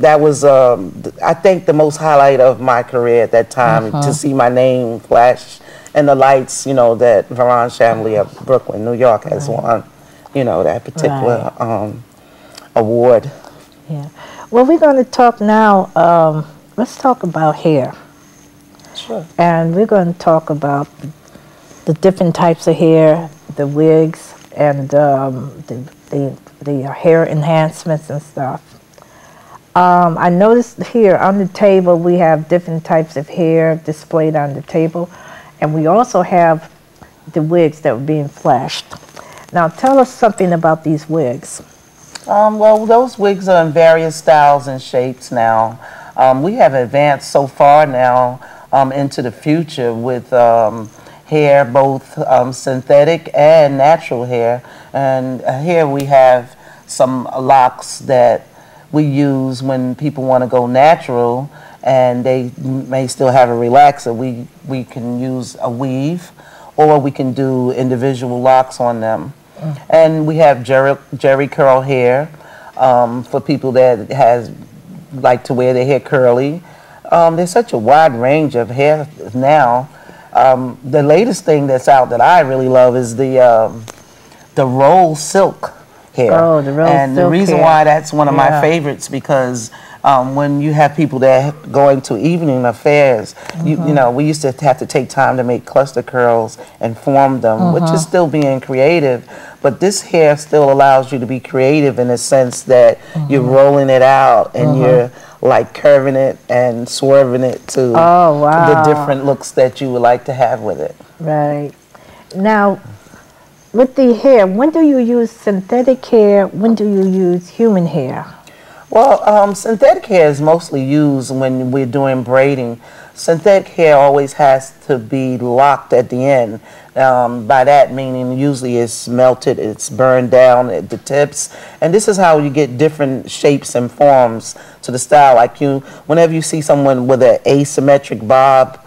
that was, I think, the most highlight of my career at that time, to see my name flash in the lights, you know, that Veron Shamley of Brooklyn, New York has won, you know, that particular award. Yeah. Well, we're going to talk now, let's talk about hair. Sure. And we're going to talk about the different types of hair, the wigs, and the hair enhancements and stuff. I noticed here on the table we have different types of hair displayed on the table, and we also have the wigs that were being flashed. Now tell us something about these wigs. Well, those wigs are in various styles and shapes now. We have advanced so far now into the future with hair, both synthetic and natural hair. And here we have some locks that we use when people want to go natural and they may still have a relaxer. We can use a weave, or we can do individual locks on them. And we have jerry curl hair for people that like to wear their hair curly. There's such a wide range of hair now. The latest thing that's out that I really love is the roll silk hair. Oh, the roll and silk the reason hair. why that's one of my favorites, because when you have people that go into evening affairs, you know, we used to have to take time to make cluster curls and form them, which is still being creative. But this hair still allows you to be creative in the sense that you're rolling it out and you're like curving it and swerving it to the different looks that you would like to have with it. Right. Now, with the hair, when do you use synthetic hair? When do you use human hair? Well, synthetic hair is mostly used when we're doing braiding. Synthetic hair always has to be locked at the end. By that meaning, usually it's melted, it's burned down at the tips, and this is how you get different shapes and forms to the style. Like whenever you see someone with an asymmetric bob,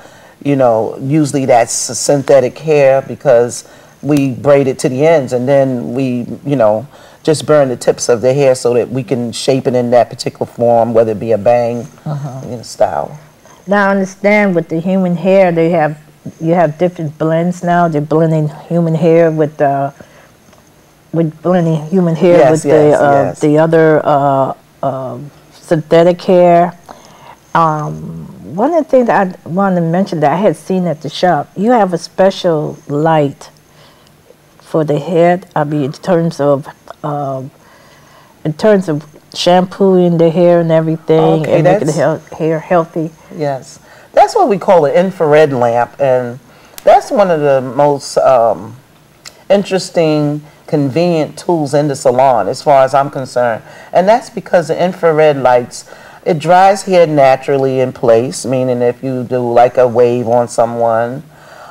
you know, usually that's synthetic hair, because we braid it to the ends and then we, you know, just burn the tips of the hair so that we can shape it in that particular form, whether it be a bang, you know, style. Now I understand with the human hair, you have different blends now. They're blending human hair with blending human hair with the other synthetic hair. One of the things that I wanted to mention that I had seen at the shop, you have a special light for the head. I mean, in terms of shampooing the hair and everything, and making the hair healthy. Yes, that's what we call an infrared lamp, and that's one of the most interesting, convenient tools in the salon, as far as I'm concerned. And that's because the infrared lights, it dries hair naturally in place, meaning if you do like a wave on someone.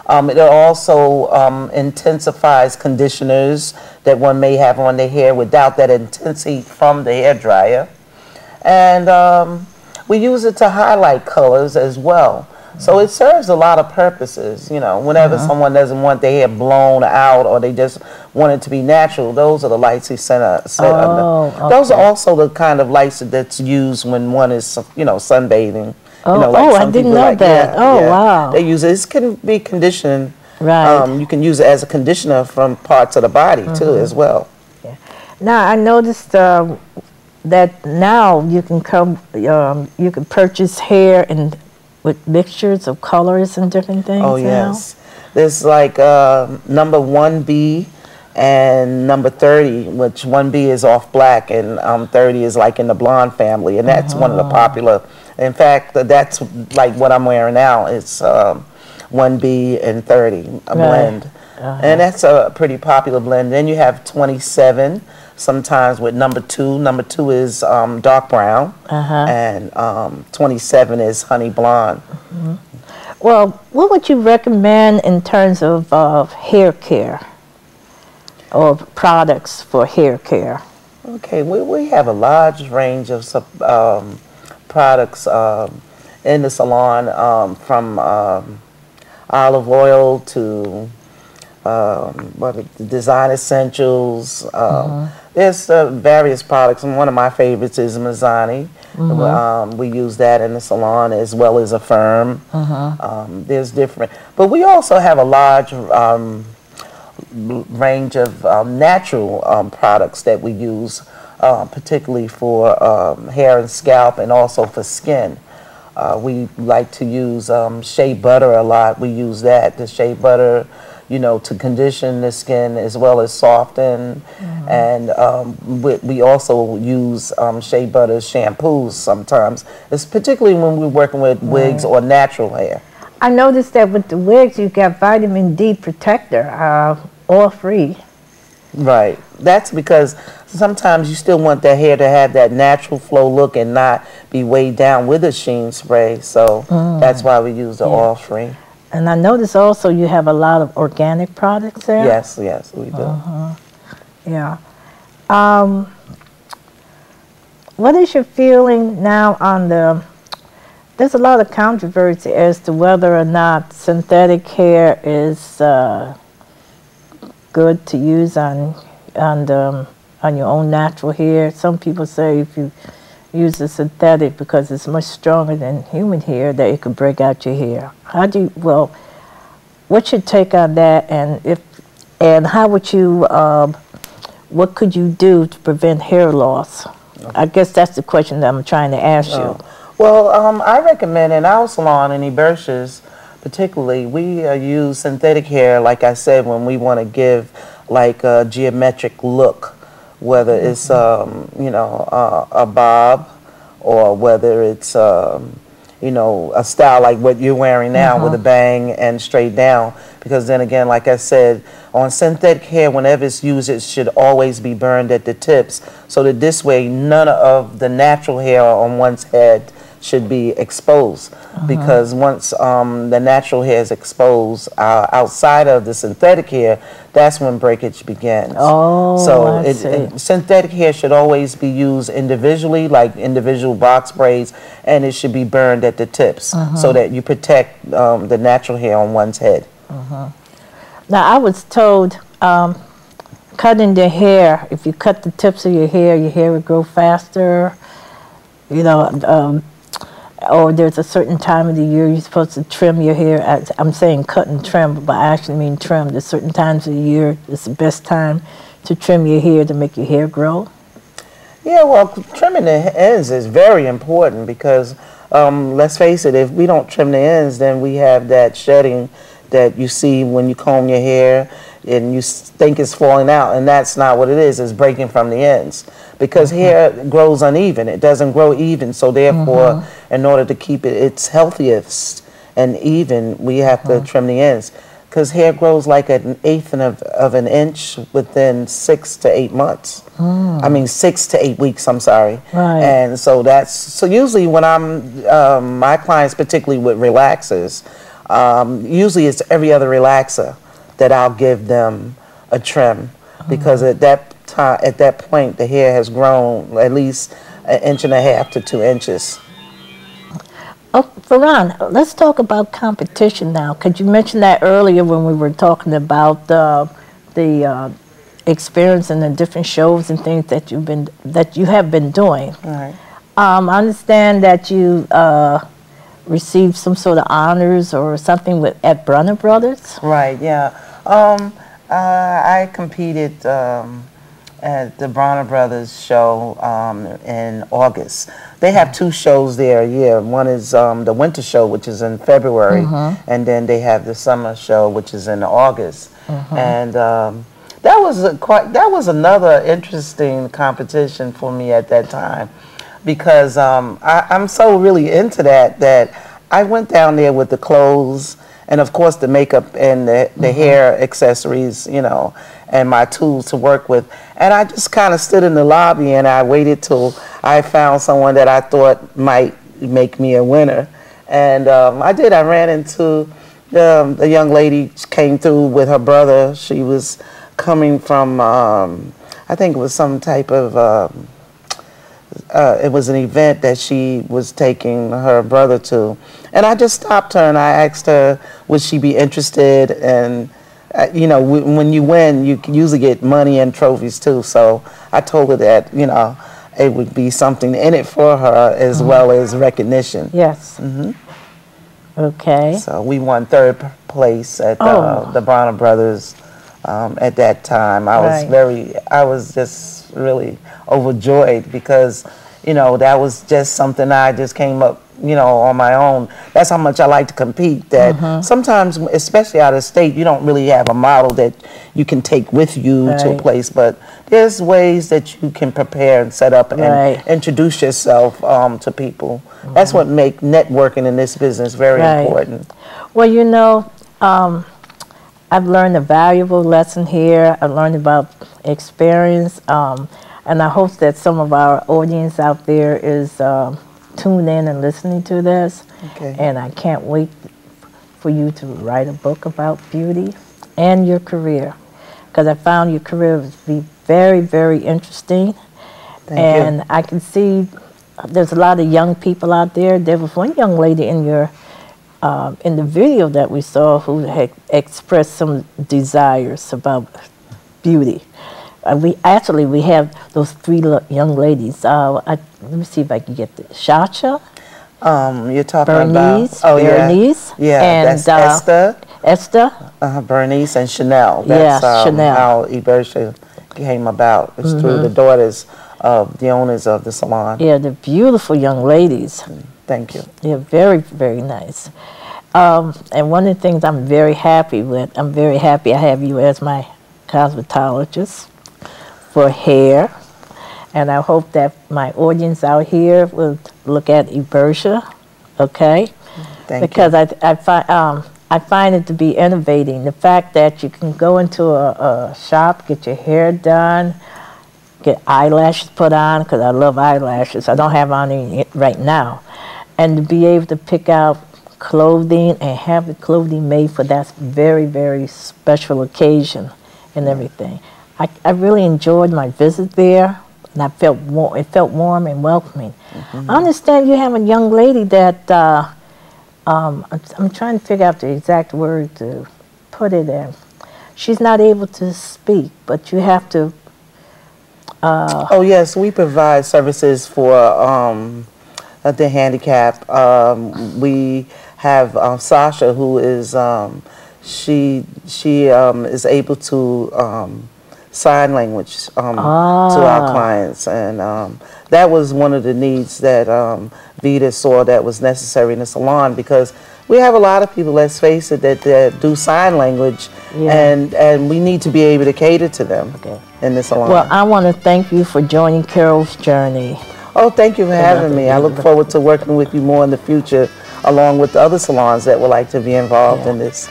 It also intensifies conditioners that one may have on their hair without that intensity from the hair dryer. And we use it to highlight colors as well. So it serves a lot of purposes, you know. Whenever someone doesn't want their hair blown out or they just want it to be natural, those are the lights we set under. Those are also the kind of lights that's used when one is, you know, sunbathing. Oh, you know, like I didn't know that. Wow. They use it. This can be conditioned. Right. You can use it as a conditioner from parts of the body too, as well. Yeah. Now I noticed that now you can you can purchase hair and with mixtures of colors and different things. Oh yes, there's like number 1B and number 30, which 1B is off black and 30 is like in the blonde family, and that's one of the popular. In fact, that's like what I'm wearing now. It's 1B and 30, a blend. And that's a pretty popular blend. Then you have 27, sometimes with number 2. Number 2 is dark brown, and 27 is honey blonde. Well, what would you recommend in terms of hair care or products for hair care? Okay, we have a large range of products in the salon, from olive oil to design essentials, There's various products, and one of my favorites is Mazzani. We use that in the salon as well as a firm. There's different, but we also have a large range of natural products that we use, particularly for hair and scalp, and also for skin. We like to use shea butter a lot. We use that, the shea butter, you know, to condition the skin as well as soften. And we also use shea butter shampoos sometimes. It's particularly when we're working with wigs or natural hair. I noticed that with the wigs, you got vitamin D protector, oil free. Right. That's because sometimes you still want the hair to have that natural flow look and not be weighed down with a sheen spray. So that's why we use the oil free. And I noticed also you have a lot of organic products there. Yes, yes, we do. Yeah. What is your feeling now on there's a lot of controversy as to whether or not synthetic hair is good to use on your own natural hair. Some people say if you use a synthetic because it's much stronger than human hair, that it could break out your hair. What's your take on that? And how would you, what could you do to prevent hair loss? I guess that's the question that I'm trying to ask you. Well, I recommend in our salon in Ebersh's, particularly, we use synthetic hair, like I said, when we want to give like a geometric look, whether it's you know, a bob, or whether it's you know, a style like what you're wearing now with a bang and straight down. Because then again, like I said, on synthetic hair, whenever it's used, it should always be burned at the tips, so that this way none of the natural hair on one's head should be exposed. Because once the natural hair is exposed outside of the synthetic hair, that's when breakage begins. So synthetic hair should always be used individually, like individual box braids, and it should be burned at the tips so that you protect the natural hair on one's head. Now, I was told cutting the hair, if you cut the tips of your hair would grow faster, you know, or there's a certain time of the year you're supposed to trim your hair. I'm saying cut and trim, but I actually mean trim. There's certain times of the year it's the best time to trim your hair to make your hair grow. Yeah, well, trimming the ends is very important because, let's face it, if we don't trim the ends, then we have that shedding that you see when you comb your hair and you think it's falling out, and that's not what it is. It's breaking from the ends. Because hair grows uneven. It doesn't grow even, so therefore, in order to keep it its healthiest and even, we have to trim the ends. Because hair grows like an eighth of an inch within 6 to 8 months. I mean 6 to 8 weeks, I'm sorry. And so so usually when I'm, my clients, particularly with relaxers, usually it's every other relaxer that I'll give them a trim, because at that point the hair has grown at least 1.5 to 2 inches. Oh, Farhan, let's talk about competition now. Could you mention that earlier when we were talking about the experience and the different shows and things that you have been doing? Right. I understand that you received some sort of honors or something at Bronner Brothers. Right. Yeah. I competed at the Bronner Brothers show in August. They have 2 shows there a year. One is the winter show, which is in February, and then they have the summer show, which is in August. And that was another interesting competition for me at that time, because I'm so really into that I went down there with the clothes and of course the makeup and the hair accessories, you know, and my tools to work with. And I just kind of stood in the lobby and I waited till I found someone that I thought might make me a winner. And I did. I ran into the young lady came through with her brother. She was coming from, I think it was some type of, it was an event that she was taking her brother to. And I just stopped her and I asked her, would she be interested in you know, when you win, you usually get money and trophies too. So I told her that, you know, it would be something in it for her as well as recognition. Yes. Okay. So we won third place at the Bronner Brothers at that time. I was just really overjoyed because, you know, that was just something I just came up, you know, on my own. That's how much I like to compete, that sometimes, especially out of state, you don't really have a model that you can take with you to a place, but there's ways that you can prepare and set up and introduce yourself to people. That's what makes networking in this business very important. Well, you know, I've learned a valuable lesson here. I've learned about experience, and I hope that some of our audience out there is tuned in and listening to this. Okay. And I can't wait for you to write a book about beauty and your career, because I found your career to be very, very interesting. Thank you. I can see there's a lot of young people out there. There was one young lady in your in the video that we saw who had expressed some desires about beauty. We have those three young ladies. Let me see if I can get this. Shasha. You're talking Bernice, about Bernice, and that's Esther. Esther. Bernice and Chanel. That's Chanel. how Ibersha came about. It's through the daughters of the owners of the salon. Yeah, they're beautiful young ladies. Thank you. They're very, very nice. And one of the things I'm very happy with, I'm very happy I have you as my cosmetologist for hair. And I hope that my audience out here will look at Ibersha, okay? Thank you. Because I find it to be innovating. The fact that you can go into a shop, get your hair done, get eyelashes put on, because I love eyelashes. I don't have on any right now. And to be able to pick out clothing and have the clothing made for that very, very special occasion and everything. I really enjoyed my visit there, and I felt it felt warm and welcoming. I understand you have a young lady that I'm trying to figure out the exact word to put it in. She's not able to speak, but you have to. Oh yes, we provide services for the handicapped. We have Sasha, who is she is able to sign language to our clients, and that was one of the needs that Vita saw that was necessary in the salon, because we have a lot of people, let's face it, that do sign language, and we need to be able to cater to them in the salon. Well, I want to thank you for joining Carol's Journey. Oh, thank you for having me. I look forward to working with you more in the future, along with the other salons that would like to be involved in this.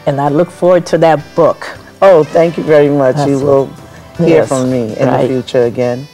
And I look forward to that book. Oh, thank you very much. You will hear from me in the future again.